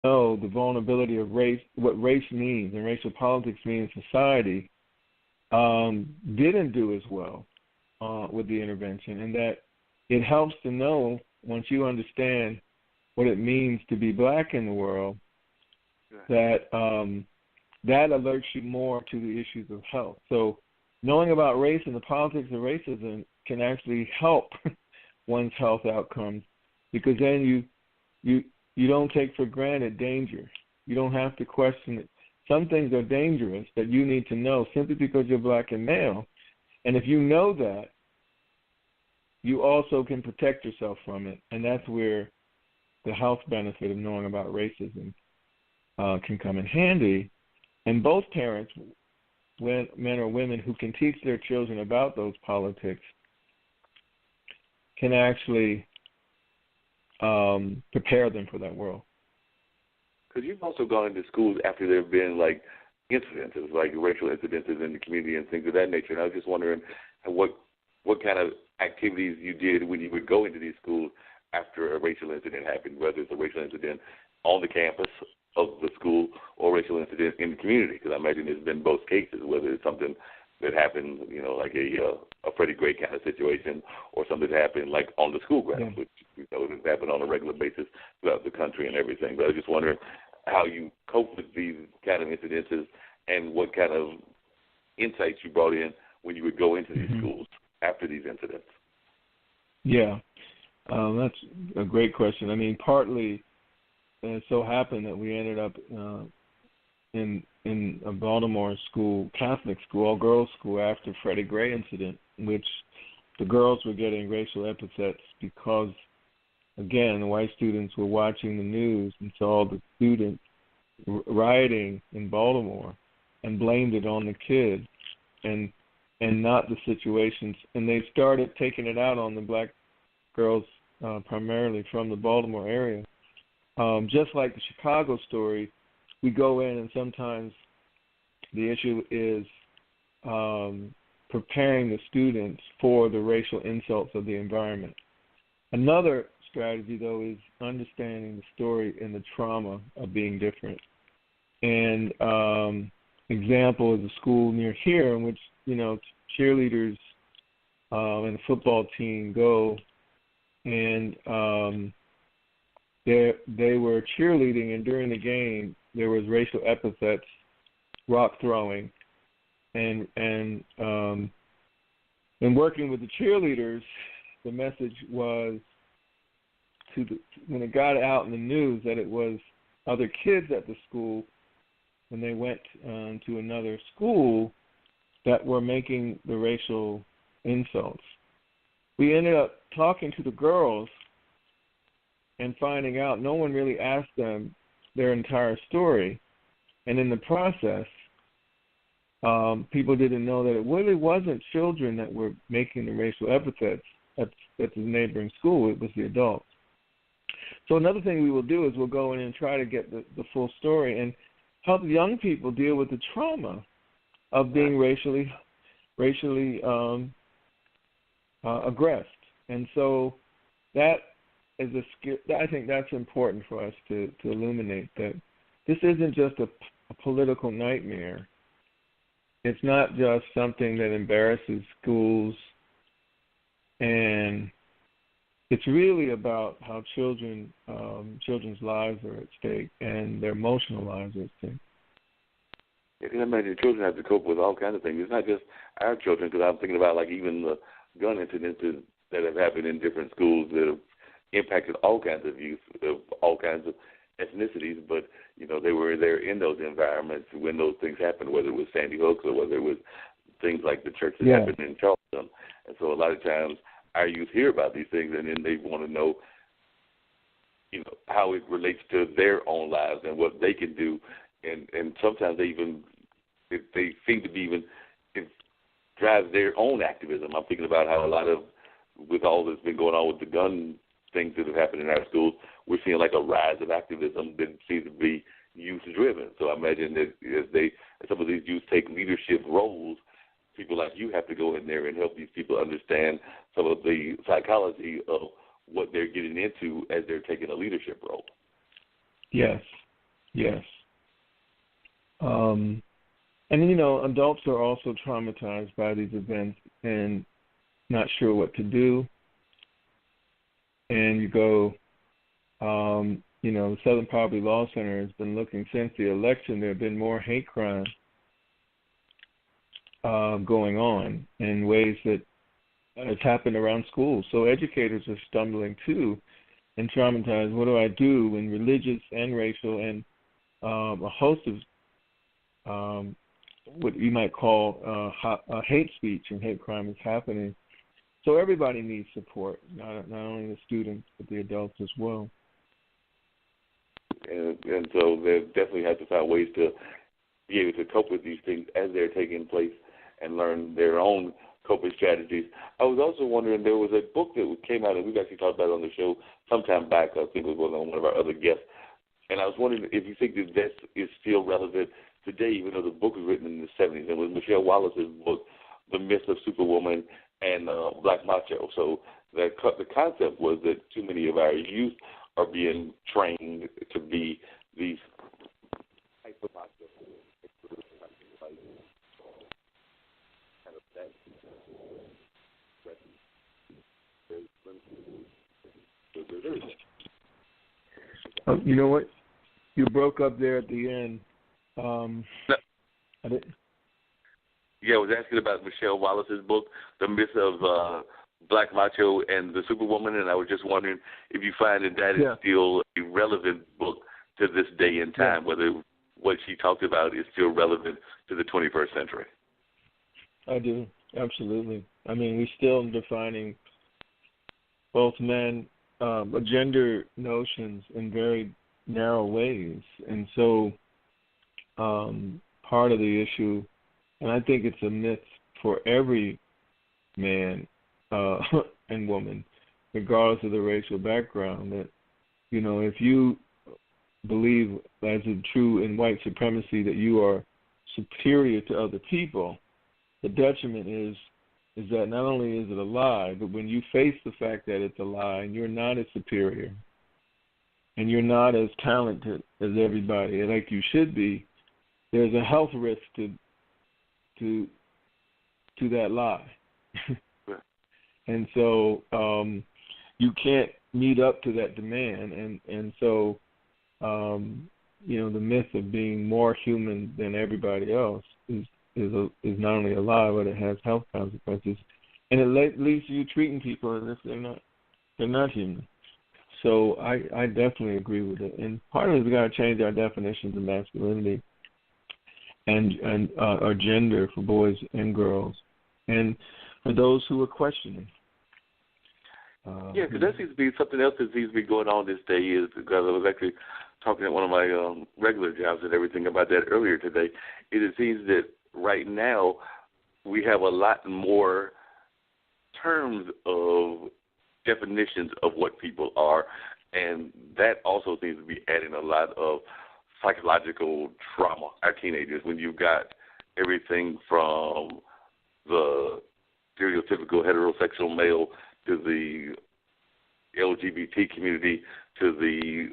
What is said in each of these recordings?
know the vulnerability of race, what race means and racial politics mean in society, didn't do as well with the intervention, and that it helps to know, once you understand what it means to be black in the world, that that alerts you more to the issues of health. So knowing about race and the politics of racism can actually help one's health outcomes, because then you don't take for granted danger. You don't have to question it. Some things are dangerous that you need to know simply because you're black and male. And if you know that, you also can protect yourself from it. And that's where the health benefit of knowing about racism can come in handy. And both parents, men or women, who can teach their children about those politics can actually prepare them for that world. Because you've also gone into schools after there have been, like, incidences, like racial incidences in the community and things of that nature. And I was just wondering what kind of activities you did when you would go into these schools after a racial incident happened, whether it's a racial incident on the campus of the school or racial incident in the community. Because I imagine there's been both cases, whether it's something that happened, like a Freddie Gray kind of situation, or something that happened like on the school grounds, which has happened on a regular basis throughout the country and everything. But I was just wondering how you cope with these kind of incidences and what kind of insights you brought in when you would go into these schools after these incidents. Yeah, that's a great question. I mean, partly it so happened that we ended up in a Baltimore school, Catholic school, all-girls school, after Freddie Gray incident, in which the girls were getting racial epithets because, again, the white students were watching the news and saw the students rioting in Baltimore and blamed it on the kids and not the situations. And they started taking it out on the black girls, primarily from the Baltimore area. Just like the Chicago story, we go in and sometimes the issue is preparing the students for the racial insults of the environment. Another strategy, though, is understanding the story and the trauma of being different. And example is a school near here in which, cheerleaders and the football team go, and they were cheerleading, and during the game there was racial epithets, rock throwing, and in working with the cheerleaders, the message was when it got out in the news that it was other kids at the school, when they went to another school, that were making the racial insults. We ended up talking to the girls and finding out no one really asked them their entire story. And in the process, people didn't know that it really wasn't children that were making the racial epithets at the neighboring school. It was the adults. So another thing we will do is we'll go in and try to get the full story and help young people deal with the trauma of being racially aggressed. And so that is a skill. I think that's important for us to illuminate, that this isn't just a political nightmare. It's not just something that embarrasses schools, and it's really about how children's lives are at stake and their emotional lives are at stake. You can imagine children have to cope with all kinds of things. It's not just our children, because I'm thinking about like even the gun incidents that have happened in different schools that have impacted all kinds of youth of all kinds of ethnicities, but they were there in those environments when those things happened, whether it was Sandy Hook or whether it was things like the church that happened in Charleston. And so a lot of times our youth hear about these things and then they want to know, how it relates to their own lives and what they can do. And sometimes they seem to be it drives their own activism. I'm thinking about how a lot of, with all that's been going on with the gun things that have happened in our schools, we're seeing like a rise of activism that seems to be youth-driven. So I imagine that as some of these youth take leadership roles, people like you have to go in there and help these people understand some of the psychology of what they're getting into as they're taking a leadership role. Yes, Yes. And, adults are also traumatized by these events and not sure what to do. And you go, the Southern Poverty Law Center has been looking since the election. There have been more hate crimes going on in ways that has happened around schools. So educators are stumbling too and traumatized. What do I do when religious and racial and a host of what you might call hate speech and hate crime is happening? So everybody needs support, not only the students but the adults as well. And so they definitely have to find ways to be able to cope with these things as they're taking place and learn their own coping strategies. I was also wondering, there was a book that came out, and we've actually talked about it on the show sometime back. I think it was on one of our other guests. And I was wondering if you think that this is still relevant today, even though the book was written in the 70s. It was Michelle Wallace's book, The Myth of Superwoman and Black Macho. So the concept was that too many of our youth are being trained to be these type of macho. You know what? You broke up there at the end. I didn't. Yeah, I was asking about Michelle Wallace's book, The Myth of Black Macho and the Superwoman, and I was just wondering if you find that is still a relevant book to this day and time, whether what she talked about is still relevant to the 21st century. I do, absolutely. I mean, we're still defining both men, gender notions in very narrow ways. And so part of the issue, and I think it's a myth for every man and woman, regardless of the racial background, that, if you believe, as is true in white supremacy, that you are superior to other people, the detriment is that not only is it a lie, but when you face the fact that it's a lie and you're not as superior and you're not as talented as everybody like you should be, there's a health risk to that lie. And so you can't meet up to that demand. And so, the myth of being more human than everybody else is not only a lie, but it has health consequences. And it leads to you treating people as if they're not human. So I definitely agree with it. And part of it is we got to change our definitions of masculinity and our gender for boys and girls, and for those who are questioning. Because that seems to be something else that seems to be going on this day, is because I was actually talking at one of my regular jobs and everything about that earlier today. It seems that right now we have a lot more terms of definitions of what people are, and that also seems to be adding a lot of psychological trauma. Our teenagers, when you've got everything from the stereotypical heterosexual male to the LGBT community to the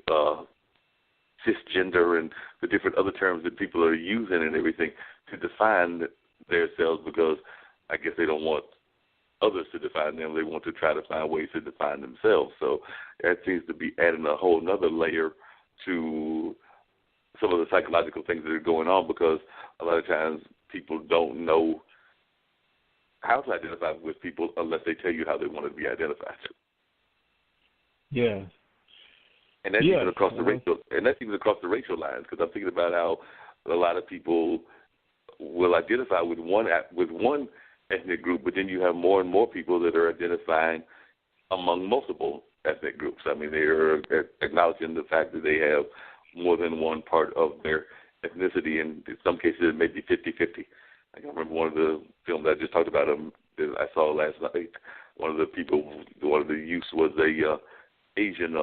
cisgender and the different other terms that people are using and everything to define themselves, because I guess they don't want others to define them. They want to try to find ways to define themselves. So that seems to be adding a whole other layer to some of the psychological things that are going on, because a lot of times people don't know how to identify with people unless they tell you how they want to be identified. Yeah. And that's even across the racial, and that's even across the racial lines, because I'm thinking about how a lot of people will identify with one ethnic group, but then you have more and more people that are identifying among multiple ethnic groups. I mean, they are acknowledging the fact that they have more than one part of their ethnicity, and in some cases it may be 50-50. I can remember one of the films I just talked about that I saw last night. One of the youths was a Asian,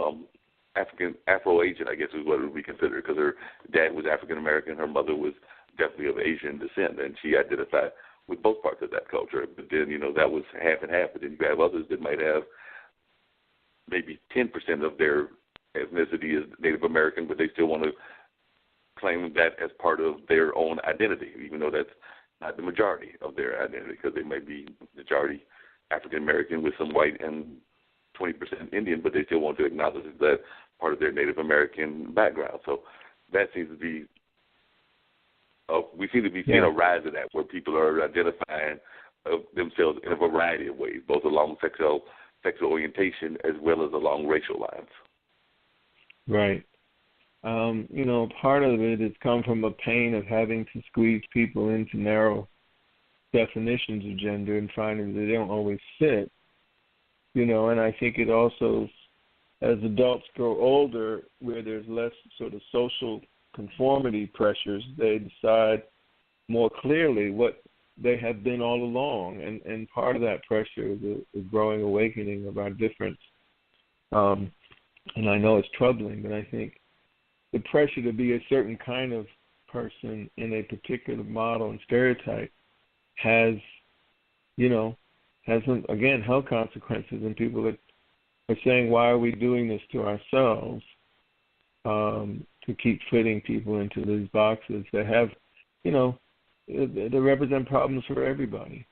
Afro-Asian, I guess is what it would be considered, because her dad was African-American, her mother was definitely of Asian descent, and she identified with both parts of that culture. But then, that was half and half, but then you have others that might have maybe 10% of their ethnicity is Native American, but they still want to claim that as part of their own identity, even though that's not the majority of their identity, because they may be majority African American with some white and 20% Indian, but they still want to acknowledge that part of their Native American background. So that seems to be, we seem to be seeing a rise of that, where people are identifying themselves in a variety of ways, both along sexual orientation as well as along racial lines. Right. Part of it has come from a pain of having to squeeze people into narrow definitions of gender and finding that they don't always fit. And I think it also, as adults grow older, where there's less sort of social conformity pressures, they decide more clearly what they have been all along. And part of that pressure is a growing awakening of our difference. And I know it's troubling, but I think the pressure to be a certain kind of person in a particular model and stereotype has again, health consequences, and people are saying, why are we doing this to ourselves, to keep fitting people into these boxes that have, they represent problems for everybody.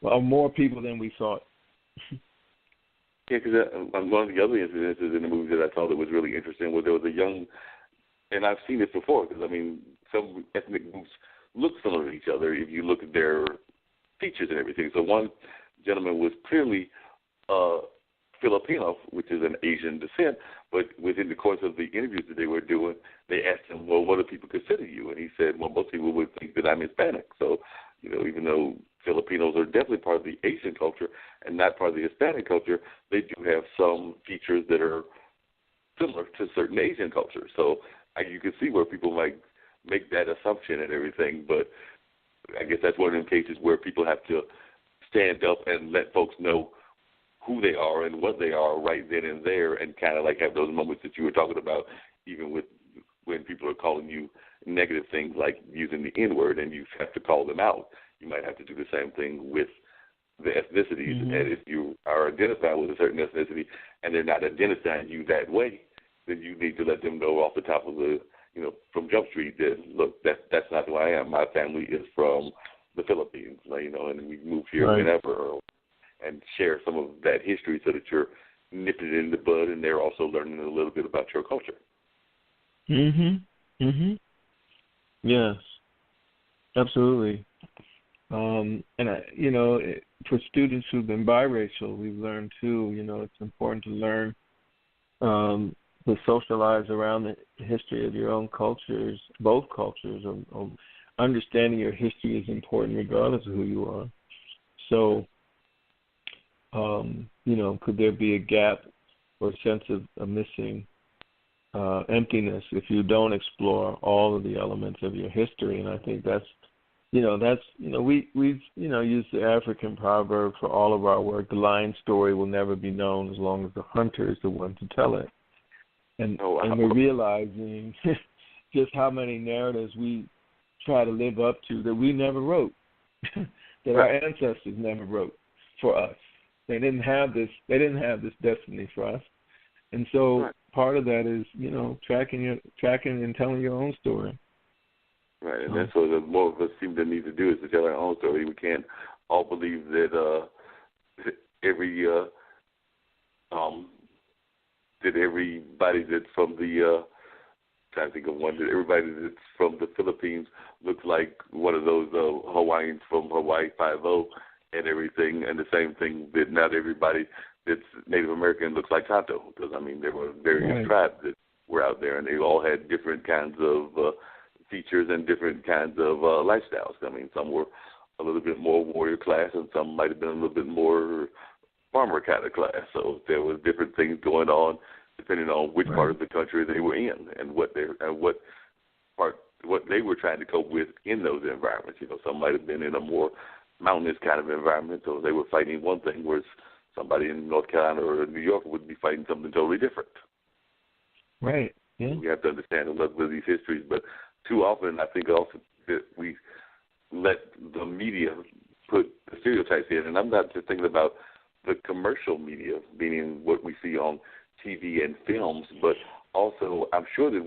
Well, more people than we thought. Yeah, because one of the other incidences in the movie that I thought that was really interesting was there was a young, and I've seen this before, because, some ethnic groups look similar to each other if you look at their features and everything. So one gentleman was clearly Filipino, which is an Asian descent, but within the course of the interviews that they were doing, they asked him, well, what do people consider you? And he said, well, most people would think that I'm Hispanic. So, even though Filipinos are definitely part of the Asian culture and not part of the Hispanic culture, they do have some features that are similar to certain Asian cultures. So you can see where people might make that assumption and everything, but I guess that's one of them cases where people have to stand up and let folks know who they are and what they are right then and there, and kind of like have those moments that you were talking about, even with when people are calling you negative things like using the N-word, and you have to call them out. You might have to do the same thing with the ethnicities. Mm-hmm. And if you are identified with a certain ethnicity and they're not identifying you that way, then you need to let them know off the top of the, from Jump Street that, look, that's not who I am. My family is from the Philippines, and we moved here whenever, and share some of that history so that you're nipping it in the bud and they're also learning a little bit about your culture. Yes, absolutely. And for students who've been biracial, we've learned too, it's important to learn to socialize around the history of your own cultures, both cultures. Understanding your history is important regardless of who you are. So, could there be a gap or a sense of a missing emptiness if you don't explore all of the elements of your history? And I think we've used the African proverb for all of our work. The lion story will never be known as long as the hunter is the one to tell it. And we're realizing just how many narratives we try to live up to that we never wrote, that our ancestors never wrote for us. They didn't have this destiny for us. And so part of that is, tracking and telling your own story. Right, and that's what more of us seem to need to do, is to tell our own story. We can't all believe that everybody that's from the trying to think of one, that everybody that's from the Philippines looks like one of those Hawaiians from Hawaii 5-0 and everything, and the same thing that not everybody that's Native American looks like Tonto, because, there were various tribes that were out there, and they all had different kinds of features and different kinds of lifestyles. Some were a little bit more warrior class, and some might have been a little bit more farmer kind of class. So there was different things going on depending on which part of the country they were in and what they were trying to cope with in those environments. Some might have been in a more mountainous kind of environment, so they were fighting one thing, whereas somebody in North Carolina or New York would be fighting something totally different. Right. Yeah. We have to understand and look at these histories, but too often I think also that we let the media put the stereotypes in, and I'm not just thinking about the commercial media, meaning what we see on TV and films, but also I'm sure that